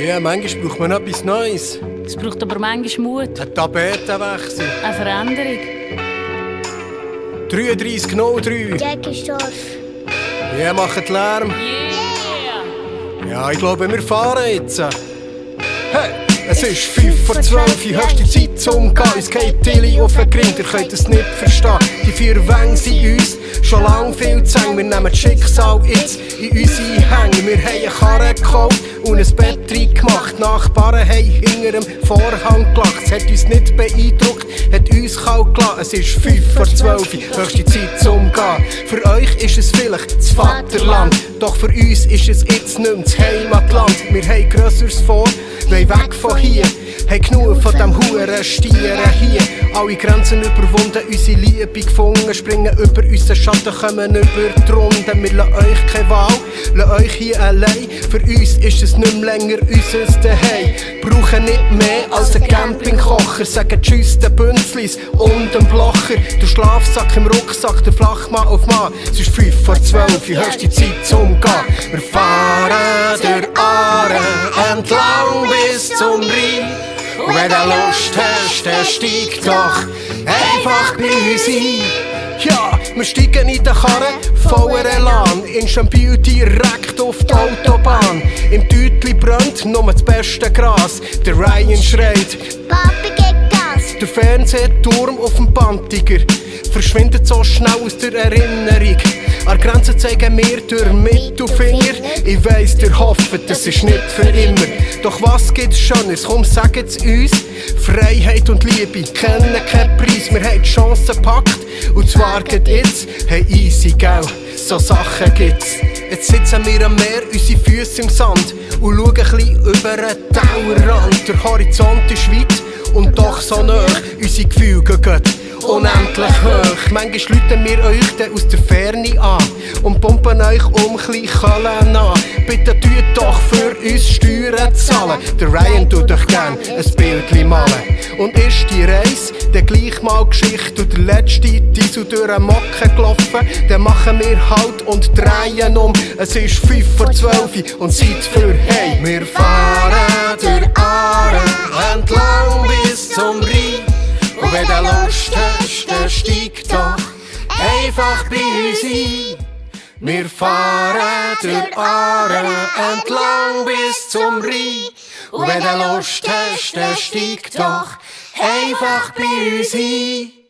Ja, manchmal braucht man etwas Neues. Es braucht aber manchmal Mut. Ein Tapetenwechsel. Eine Veränderung. 3303. Jägersdorf. Ja, macht Lärm. Yeah! Ja, ich glaube, wir fahren jetzt. Hey! Es ist 5 vor 12, die höchste Zeit zum Gehen. Uns geht Tilly auf den Grind, ihr könnt es nicht verstehen. Die 4 Wänge sind uns schon lang viel zu eng. Wir nehmen das Schicksal jetzt in unsere Hänge. Wir haben eine Karre gekauft und ein Bett reingemacht. Die Nachbarn haben hinter dem Vorhang gelacht. Es hat uns nicht beeindruckt, hat uns kalt gelassen. Es ist 5 vor 12, höchste Zeit zum Gehen. Für euch ist es vielleicht das Vaterland, doch für uns ist es jetzt nicht mehr das Heimatland. Wir haben Grösseres vor, wollen weg von hier, haben genug von dem huren Stieren hier. Alle Grenzen überwunden, unsere Liebe gefunden, springen über unseren Schatten, kommen über die Runden. Wir lassen euch keine Wahl, lassen euch hier allein. Für uns ist es nicht mehr länger unser Zuhause. Brauchen nicht mehr als einen Campingkocher, sagen Tschüss den Bünzlis und den Blocher. Der Schlafsack im Rucksack, der Flachmann auf Mann. Es ist 5 vor 12, die höchste Zeit zum Gehen. Wir fahren durch Aare entlang bis zum Rhein. Und wenn du Lust hast, dann steig doch einfach bei uns ein. Ja, wir steigen in den Karren, voller Elan. In Champion direkt auf die Autobahn. Im Tütli brennt nur das beste Gras. Der Ryan schreit, Papi geht Gas. der Fernsehturm auf dem Bantiger verschwindet so schnell aus der Erinnerung. An der Grenze zeigen wir durch Mittelfinger. Ich weiss, ihr hofft, das ist nicht für immer. Doch was gibt's Schönes? Komm, saget's uns. Freiheit und Liebe kennen keinen Preis. Wir haben die Chance gepackt und zwar geht jetzt. Hey, easy, gell? So Sachen gibt's. Jetzt sitzen wir am Meer, unsere Füße im Sand und schauen ein bisschen über den Tellerrand. Der Horizont ist weit und doch so nah. Unsere Gefühle gehen unendlich hoch. Manchmal rufen wir euch dann aus der Ferne an und pumpen euch klein Köln an. Bitte tut doch für uns Steuern zahlen. Der Ryan tut euch gern ein Bildchen malen. Und ist die Reise dann gleich mal Geschichte und der letzte Diesel durch den Mocken gelaufen, dann machen wir Halt und drehen um. Es ist 5 vor 12 und Zeit für Hey. Wir fahren durch Aare entlang bis zum Rhein. Und wenn du Lust hast, dann steig doch einfach bei uns ein. Wir fahren durch Aare entlang bis zum Rhein. Und wenn du Lust hast, dann steig doch einfach bei uns ein.